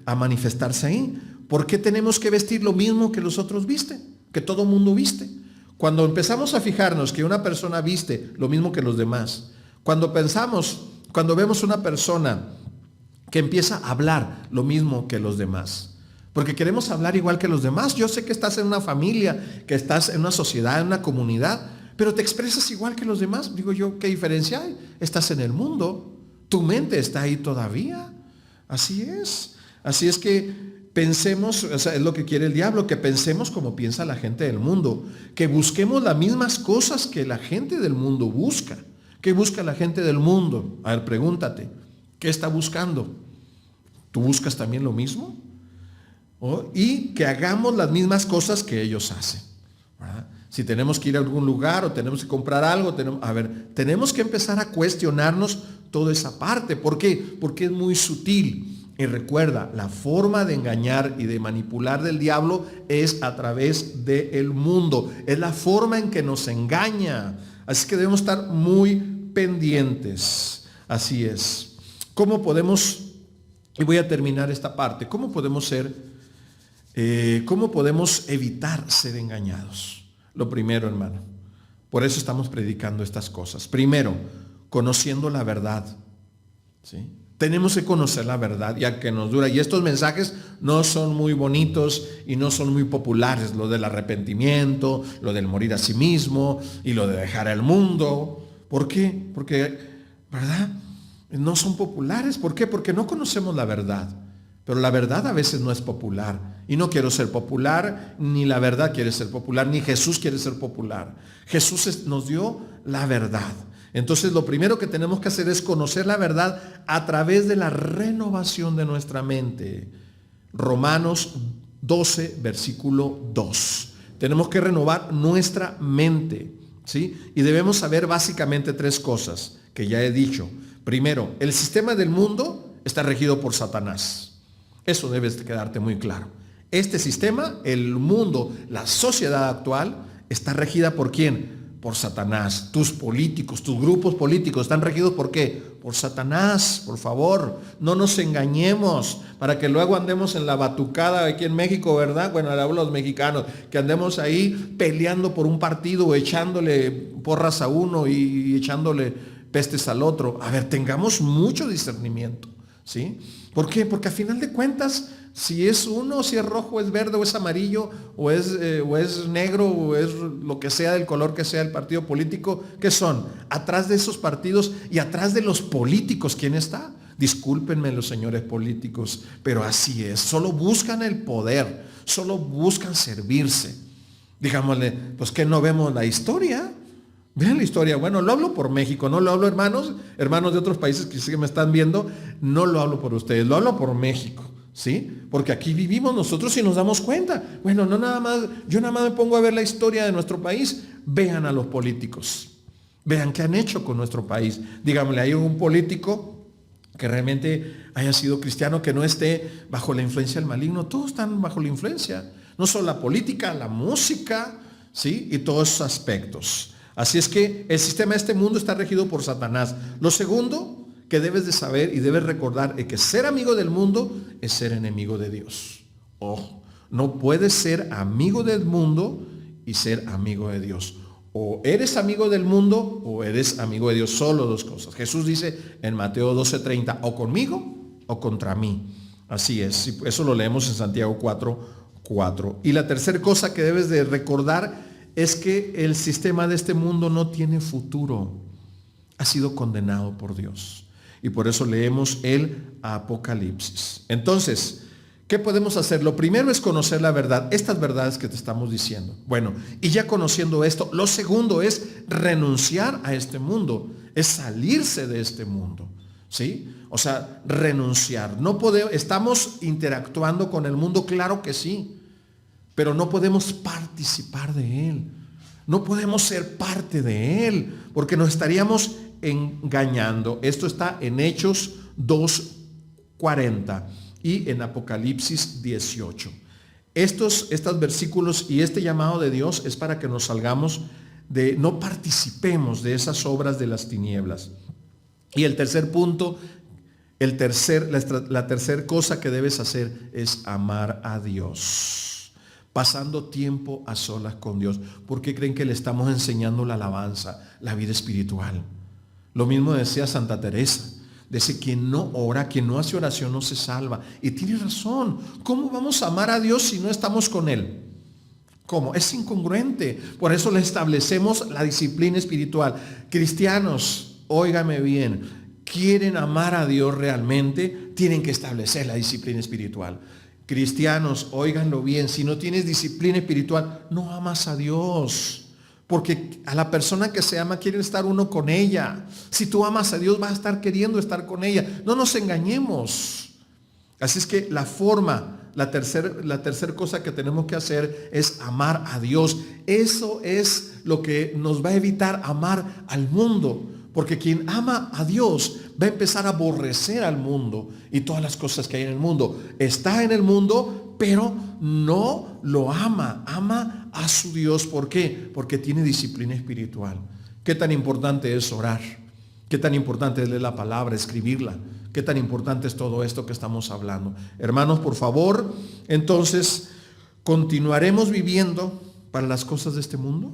Speaker 1: a manifestarse ahí. ¿Por qué tenemos que vestir lo mismo que los otros visten? Que todo el mundo viste. Cuando empezamos a fijarnos que una persona viste lo mismo que los demás, cuando vemos una persona que empieza a hablar lo mismo que los demás, porque queremos hablar igual que los demás. Yo sé que estás en una familia, que estás en una sociedad, en una comunidad, pero te expresas igual que los demás. Digo yo, ¿qué diferencia hay? Estás en el mundo, tu mente está ahí todavía. Así es. Así es que pensemos, o sea, es lo que quiere el diablo, que pensemos como piensa la gente del mundo, que busquemos las mismas cosas que la gente del mundo busca. ¿Qué busca la gente del mundo? A ver, pregúntate, ¿qué está buscando? ¿Tú buscas también lo mismo? Y que hagamos las mismas cosas que ellos hacen, ¿verdad? Si tenemos que ir a algún lugar o tenemos que comprar algo, tenemos que empezar a cuestionarnos toda esa parte. ¿Por qué? Porque es muy sutil. Y recuerda, la forma de engañar y de manipular del diablo es a través del mundo. Es la forma en que nos engaña. Así que debemos estar muy pendientes. Así es. ¿Cómo podemos, y voy a terminar esta parte, cómo podemos evitar ser engañados? Lo primero, hermano, por eso estamos predicando estas cosas. Primero, conociendo la verdad, ¿sí? Tenemos que conocer la verdad, ya que nos dura. Y estos mensajes no son muy bonitos y no son muy populares. Lo del arrepentimiento, lo del morir a sí mismo y lo de dejar el mundo. ¿Por qué? Porque, ¿verdad? No son populares. ¿Por qué? Porque no conocemos la verdad. Pero la verdad a veces no es popular. Y no quiero ser popular, ni la verdad quiere ser popular, ni Jesús quiere ser popular. Jesús nos dio la verdad. Entonces lo primero que tenemos que hacer es conocer la verdad a través de la renovación de nuestra mente. Romanos 12, versículo 2. Tenemos que renovar nuestra mente, ¿sí? Y debemos saber básicamente 3 cosas que ya he dicho. Primero, el sistema del mundo está regido por Satanás. Eso debe quedarte muy claro. Este sistema, el mundo, la sociedad actual, está regida ¿por quién? Por Satanás. Tus políticos, tus grupos políticos están regidos ¿por qué? Por Satanás. Por favor, no nos engañemos para que luego andemos en la batucada aquí en México, ¿verdad? Bueno, le hablo a los mexicanos, que andemos ahí peleando por un partido o echándole porras a uno y echándole pestes al otro. A ver, tengamos mucho discernimiento, ¿sí? ¿Por qué? Porque a final de cuentas, si es uno, si es rojo, es verde, o es amarillo, o es negro, o es lo que sea, del color que sea el partido político, ¿qué son? Atrás de esos partidos y atrás de los políticos, ¿quién está? Discúlpenme los señores políticos, pero así es. Solo buscan el poder, solo buscan servirse. Digámosle, pues que no vemos la historia. Vean la historia. Bueno, lo hablo por México, no lo hablo hermanos de otros países que sí me están viendo, no lo hablo por ustedes, lo hablo por México. ¿Sí? Porque aquí vivimos nosotros y nos damos cuenta. Bueno, yo nada más me pongo a ver la historia de nuestro país. Vean a los políticos. Vean qué han hecho con nuestro país. Díganme, hay un político que realmente haya sido cristiano, que no esté bajo la influencia del maligno. Todos están bajo la influencia. No solo la política, la música, ¿sí? Y todos esos aspectos. Así es que el sistema de este mundo está regido por Satanás. Lo segundo, que debes de saber y debes recordar es que ser amigo del mundo es ser enemigo de Dios. Ojo, no puedes ser amigo del mundo y ser amigo de Dios. O eres amigo del mundo o eres amigo de Dios. Solo dos cosas. Jesús dice en Mateo 12:30, o conmigo o contra mí. Así es. Eso lo leemos en Santiago 4:4. Y la tercera cosa que debes de recordar es que el sistema de este mundo no tiene futuro. Ha sido condenado por Dios. Y por eso leemos el Apocalipsis. Entonces, ¿qué podemos hacer? Lo primero es conocer la verdad, estas verdades que te estamos diciendo. Bueno, y ya conociendo esto, lo segundo es renunciar a este mundo, es salirse de este mundo, ¿sí? O sea, renunciar. No podemos, estamos interactuando con el mundo, claro que sí, pero no podemos participar de él. No podemos ser parte de él, porque nos estaríamos engañando. Esto está en Hechos 2:40 y en Apocalipsis 18. Estos versículos y este llamado de Dios es para que nos salgamos de, no participemos de esas obras de las tinieblas. Y el tercer punto, la tercera cosa que debes hacer es amar a Dios, pasando tiempo a solas con Dios. ¿Por qué creen que le estamos enseñando la alabanza, la vida espiritual? Lo mismo decía Santa Teresa. Dice, quien no ora, quien no hace oración no se salva. Y tiene razón. ¿Cómo vamos a amar a Dios si no estamos con Él? ¿Cómo? Es incongruente. Por eso le establecemos la disciplina espiritual. Cristianos, óigame bien, quieren amar a Dios realmente, tienen que establecer la disciplina espiritual. Cristianos, óiganlo bien, si no tienes disciplina espiritual, no amas a Dios. Porque a la persona que se ama quiere estar uno con ella. Si tú amas a Dios, vas a estar queriendo estar con ella. No nos engañemos. Así es que la tercera cosa que tenemos que hacer es amar a Dios. Eso es lo que nos va a evitar amar al mundo. Porque quien ama a Dios va a empezar a aborrecer al mundo y todas las cosas que hay en el mundo. Está en el mundo, pero no lo ama. Ama a su Dios. ¿Por qué? Porque tiene disciplina espiritual. ¿Qué tan importante es orar? ¿Qué tan importante es leer la palabra, escribirla? ¿Qué tan importante es todo esto que estamos hablando? Hermanos, por favor, entonces, ¿continuaremos viviendo para las cosas de este mundo?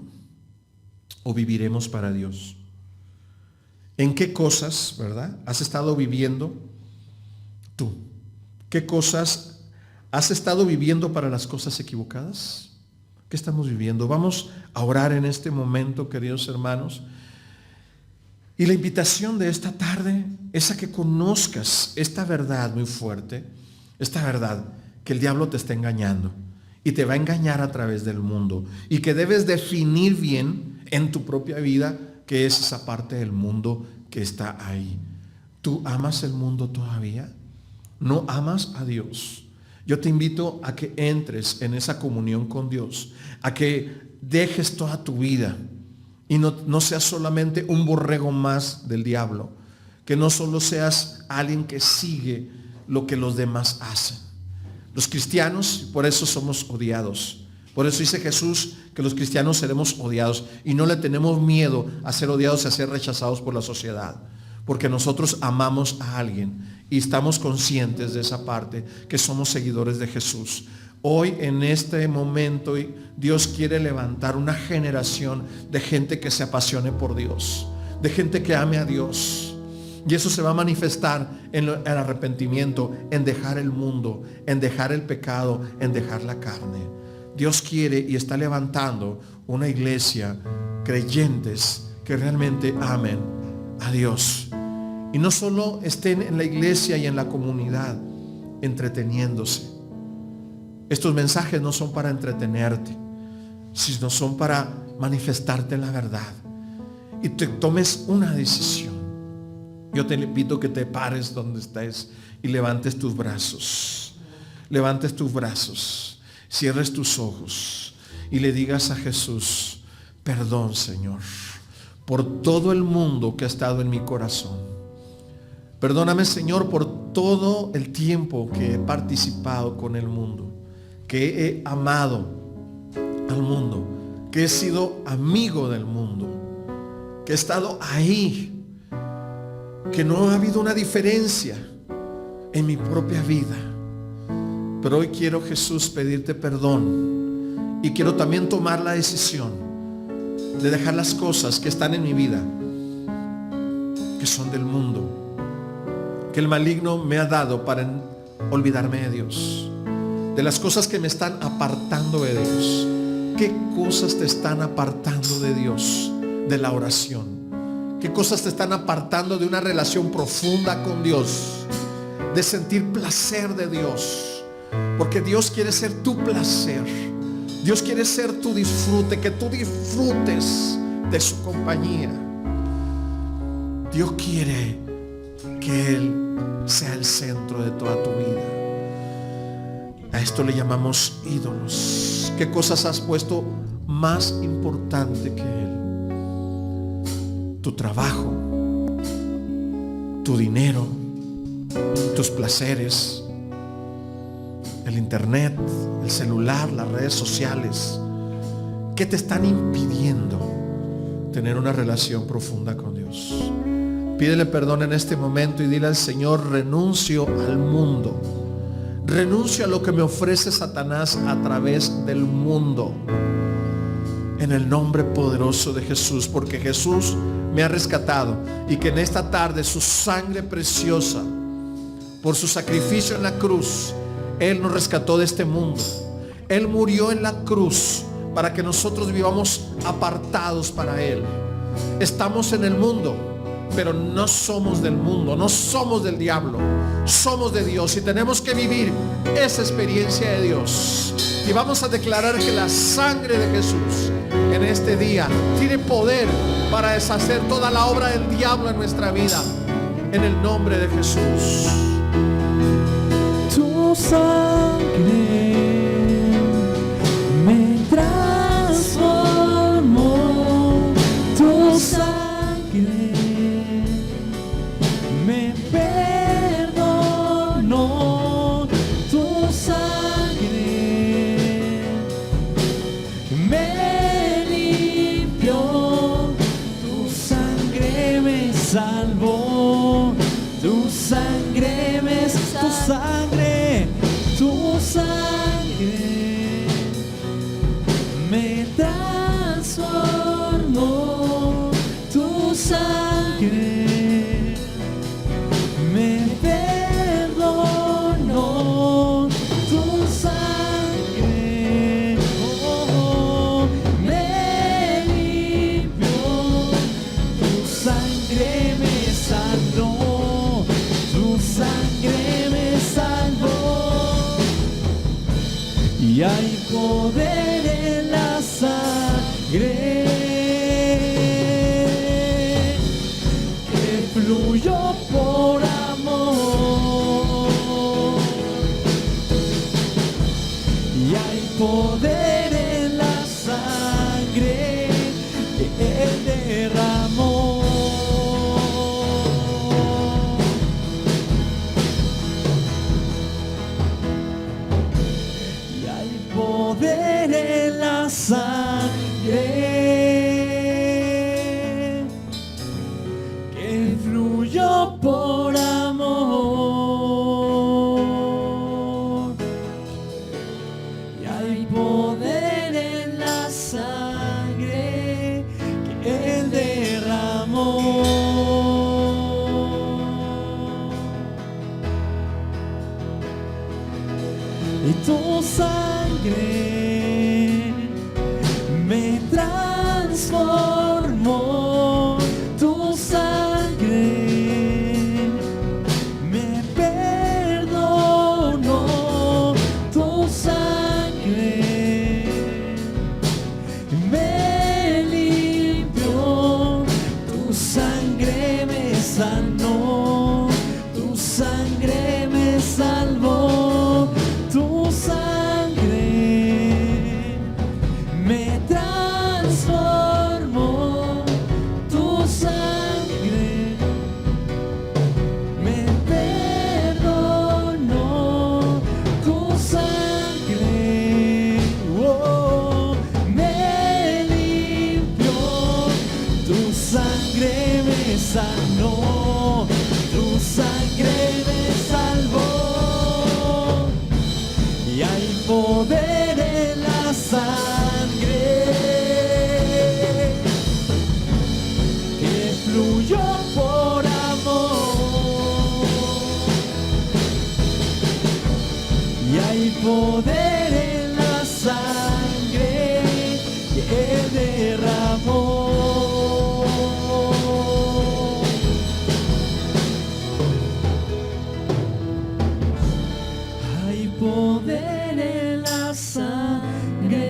Speaker 1: ¿O viviremos para Dios? ¿En qué cosas, verdad, has estado viviendo tú? ¿Qué cosas has estado viviendo para las cosas equivocadas? ¿Qué estamos viviendo? Vamos a orar en este momento, queridos hermanos. Y la invitación de esta tarde es a que conozcas esta verdad muy fuerte, esta verdad que el diablo te está engañando y te va a engañar a través del mundo y que debes definir bien en tu propia vida qué es esa parte del mundo que está ahí. ¿Tú amas el mundo todavía? ¿No amas a Dios? Yo te invito a que entres en esa comunión con Dios, a que dejes toda tu vida y no seas solamente un borrego más del diablo, que no solo seas alguien que sigue lo que los demás hacen. Los cristianos, por eso somos odiados. Por eso dice Jesús que los cristianos seremos odiados y no le tenemos miedo a ser odiados y a ser rechazados por la sociedad, porque nosotros amamos a alguien y estamos conscientes de esa parte, que somos seguidores de Jesús. Hoy en este momento Dios quiere levantar una generación de gente que se apasione por Dios, de gente que ame a Dios. Y eso se va a manifestar en el arrepentimiento, en dejar el mundo, en dejar el pecado, en dejar la carne. Dios quiere y está levantando una iglesia, creyentes que realmente amen a Dios. Y no solo estén en la iglesia y en la comunidad entreteniéndose. Estos mensajes no son para entretenerte, sino son para manifestarte la verdad. Y te tomes una decisión. Yo te invito a que te pares donde estés y levantes tus brazos. Levantes tus brazos. Cierres tus ojos y le digas a Jesús: perdón, Señor, por todo el mundo que ha estado en mi corazón. Perdóname, Señor, por todo el tiempo que he participado con el mundo, que he amado al mundo, que he sido amigo del mundo, que he estado ahí que no ha habido una diferencia en mi propia vida. Pero hoy quiero, Jesús, pedirte perdón, y quiero también tomar la decisión de dejar las cosas que están en mi vida, que son del mundo, que el maligno me ha dado para olvidarme de Dios, de las cosas que me están apartando de Dios. ¿Qué cosas te están apartando de Dios? De la oración. ¿Qué cosas te están apartando de una relación profunda con Dios? De sentir placer de Dios. Porque Dios quiere ser tu placer. Dios quiere ser tu disfrute, que tú disfrutes de su compañía. Dios quiere que Él sea el centro de toda tu vida. A esto le llamamos ídolos. ¿Qué cosas has puesto más importante que Él? Tu trabajo, tu dinero, tus placeres, el internet, el celular, las redes sociales. ¿Qué te están impidiendo tener una relación profunda con Dios? Pídele perdón en este momento y dile al Señor: renuncio al mundo. Renuncio a lo que me ofrece Satanás a través del mundo. En el nombre poderoso de Jesús, porque Jesús me ha rescatado, y que en esta tarde su sangre preciosa, por su sacrificio en la cruz, Él nos rescató de este mundo. Él murió en la cruz para que nosotros vivamos apartados para Él. Estamos en el mundo, pero no somos del mundo, no somos del diablo, somos de Dios, y tenemos que vivir esa experiencia de Dios. Y vamos a declarar que la sangre de Jesús en este día tiene poder para deshacer toda la obra del diablo en nuestra vida, en el nombre de Jesús.
Speaker 2: Tu sangre me transformó, tu sangre me perdonó, tu sangre me limpió, tu sangre me salvó, tu sangre me tu sangre, tu sangre me transformó, tu sangre me perdonó, tu sangre me limpió, tu sangre me sanó, tu sangre me salvó. Y hay poder en la sangre que fluyó por amor. Y hay poder en la sangre que Él derramó. Poder en la sangre que fluyó por amor. Y hay poder en la sangre que Él derramó. Y tu sangre me transformó, tu sangre me perdonó, tu sangre me limpió, tu sangre me sanó, tu sangre me salvó, tu sangre me transformó. sangre que fluyó por amor. Y hay poder en la sangre que Él derramó. Hay poder en la sangre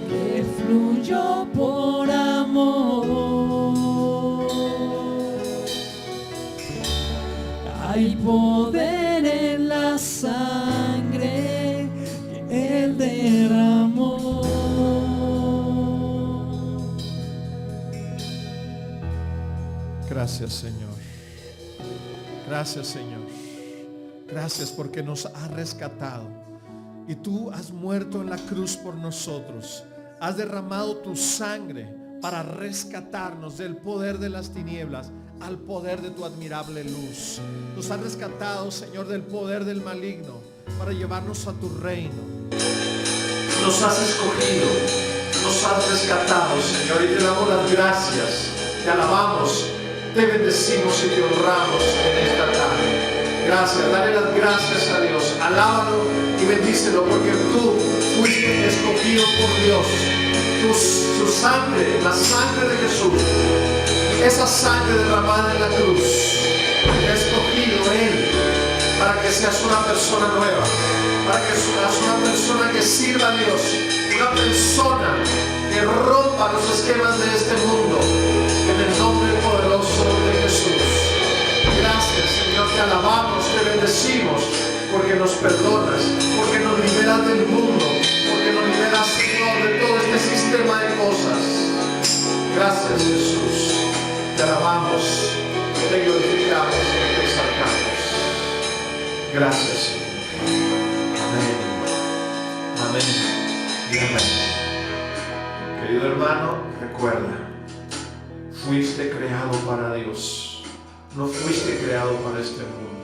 Speaker 2: que fluyó por amor. Hay poder en la sangre que Él derramó.
Speaker 1: Gracias, Señor. Gracias, Señor. Gracias porque nos has rescatado. Y tú has muerto en la cruz por nosotros. Has derramado tu sangre para rescatarnos del poder de las tinieblas al poder de tu admirable luz. Nos has rescatado, Señor, del poder del maligno para llevarnos a tu reino. Nos has escogido, nos has rescatado, Señor, y te damos las gracias. Te alabamos, te bendecimos y te honramos en esta tarde. Gracias, dale las gracias a Dios. Alábalo y bendícelo porque tú fuiste escogido por Dios. Su sangre, la sangre de Jesús, esa sangre derramada en la cruz, te ha escogido Él para que seas una persona nueva, para que seas una persona que sirva a Dios, una persona que rompa los esquemas de este mundo, en el nombre poderoso de Jesús. Gracias, Señor, te alabamos, te bendecimos, porque nos perdonas, porque nos liberas del mundo, porque nos liberas, Señor, de todo este sistema de cosas. Gracias, Jesús. Te alabamos, te glorificamos y te exaltamos. Gracias, Señor. Amén. Amén y amén. Querido hermano, recuerda, fuiste creado para Dios. No fuiste creado para este mundo.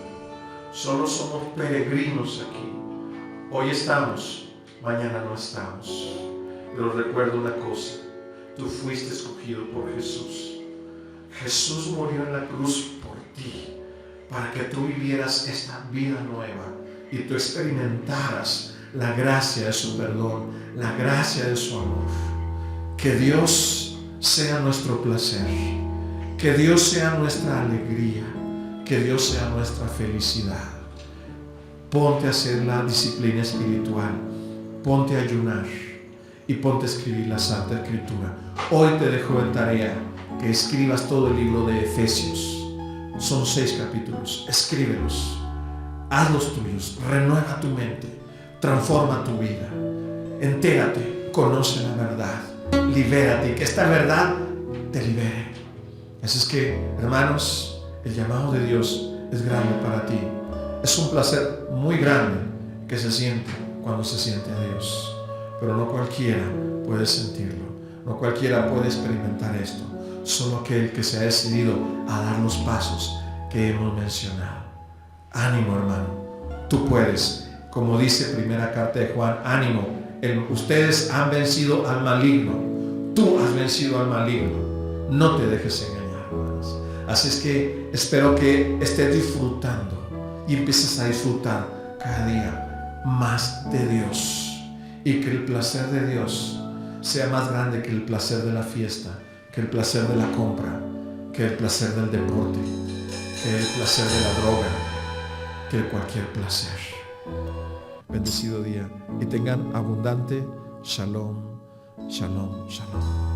Speaker 1: Solo somos peregrinos aquí. Hoy estamos, mañana no estamos. Pero recuerda una cosa, tú fuiste escogido por Jesús. Jesús murió en la cruz por ti, para que tú vivieras esta vida nueva y tú experimentaras la gracia de su perdón, la gracia de su amor. Que Dios sea nuestro placer, que Dios sea nuestra alegría, que Dios sea nuestra felicidad. Ponte a hacer la disciplina espiritual, ponte a ayunar y ponte a escribir la Santa Escritura. Hoy te dejo en tarea que escribas todo el libro de Efesios. Son 6 capítulos. Escríbelos, hazlos tuyos, renueva tu mente, transforma tu vida, entérate, conoce la verdad, libérate y que esta verdad te libere. Así es que, hermanos, el llamado de Dios es grande para ti. Es un placer muy grande que se siente cuando se siente a Dios, pero no cualquiera puede sentirlo, no cualquiera puede experimentar esto. Solo aquel que se ha decidido a dar los pasos que hemos mencionado. Ánimo, hermano, tú puedes. Como dice primera carta de Juan, ánimo, ustedes han vencido al maligno. Tú has vencido al maligno. No te dejes engañar, hermanos. Así es que espero que estés disfrutando y empieces a disfrutar cada día más de Dios, y que el placer de Dios sea más grande que el placer de la fiesta, que el placer de la compra, que el placer del deporte, que el placer de la droga, que cualquier placer. Bendecido día y tengan abundante shalom, shalom, shalom.